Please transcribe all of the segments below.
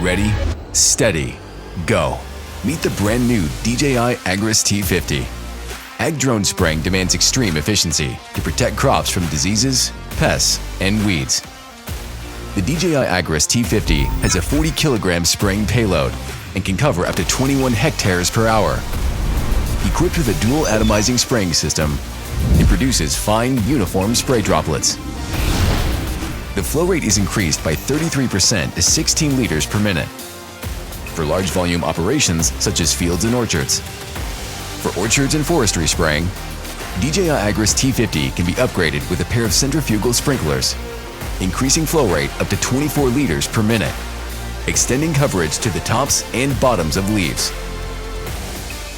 Ready, steady, go. Meet the brand new DJI Agras T50. Ag drone spraying demands extreme efficiency to protect crops from diseases, pests, and weeds. The DJI Agras T50 has a 40 kilogram spraying payload and can cover up to 21 hectares per hour. Equipped with a dual atomizing spraying system, it produces fine, uniform spray droplets. The flow rate is increased by 33% to 16 liters per minute. For large volume operations such as fields and orchards. For orchards and forestry spraying, DJI Agras T50 can be upgraded with a pair of centrifugal sprinklers, increasing flow rate up to 24 liters per minute, extending coverage to the tops and bottoms of leaves.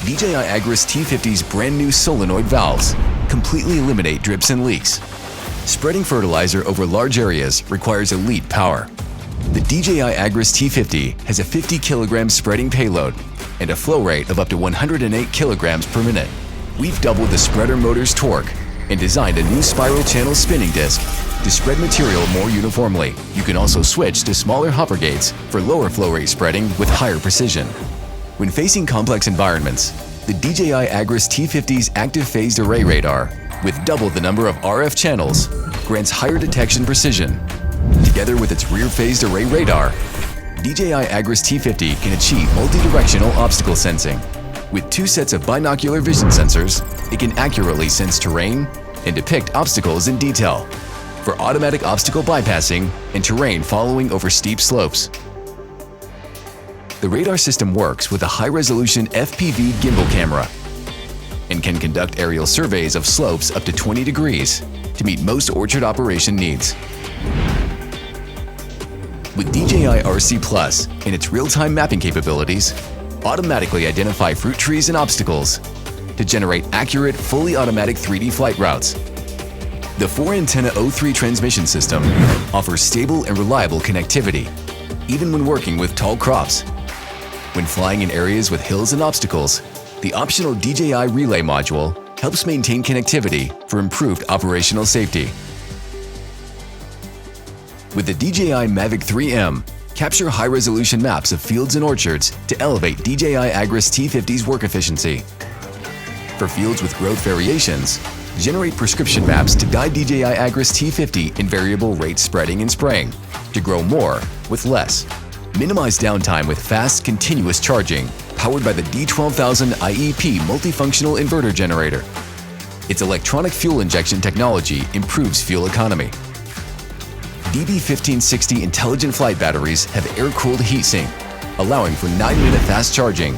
DJI Agras T50's brand new solenoid valves completely eliminate drips and leaks. Spreading fertilizer over large areas requires elite power. The DJI Agras T50 has a 50 kilogram spreading payload and a flow rate of up to 108 kilograms per minute. We've doubled the spreader motor's torque and designed a new spiral channel spinning disc to spread material more uniformly. You can also switch to smaller hopper gates for lower flow rate spreading with higher precision. When facing complex environments, the DJI Agras T50's active phased array radar, with double the number of RF channels, grants higher detection precision. Together with its rear phased array radar, DJI Agras T50 can achieve multi-directional obstacle sensing. With 2 sets of binocular vision sensors, it can accurately sense terrain and depict obstacles in detail for automatic obstacle bypassing and terrain following over steep slopes. The radar system works with a high-resolution FPV gimbal camera and can conduct aerial surveys of slopes up to 20 degrees to meet most orchard operation needs. With DJI RC Plus and its real-time mapping capabilities, automatically identify fruit trees and obstacles to generate accurate, fully automatic 3D flight routes. The 4-antenna O3 transmission system offers stable and reliable connectivity, even when working with tall crops. When flying in areas with hills and obstacles, the optional DJI Relay module helps maintain connectivity for improved operational safety. With the DJI Mavic 3M, capture high-resolution maps of fields and orchards to elevate DJI Agras T50's work efficiency. For fields with growth variations, generate prescription maps to guide DJI Agras T50 in variable rate spreading and spraying to grow more with less. Minimize downtime with fast, continuous charging powered by the D12000 IEP multifunctional inverter generator. Its electronic fuel injection technology improves fuel economy. DB1560 intelligent flight batteries have air-cooled heatsink, allowing for 9-minute fast charging.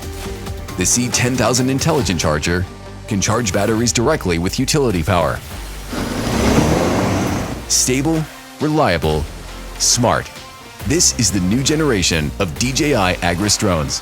The C10000 intelligent charger can charge batteries directly with utility power. Stable, reliable, smart. This is the new generation of DJI Agras drones.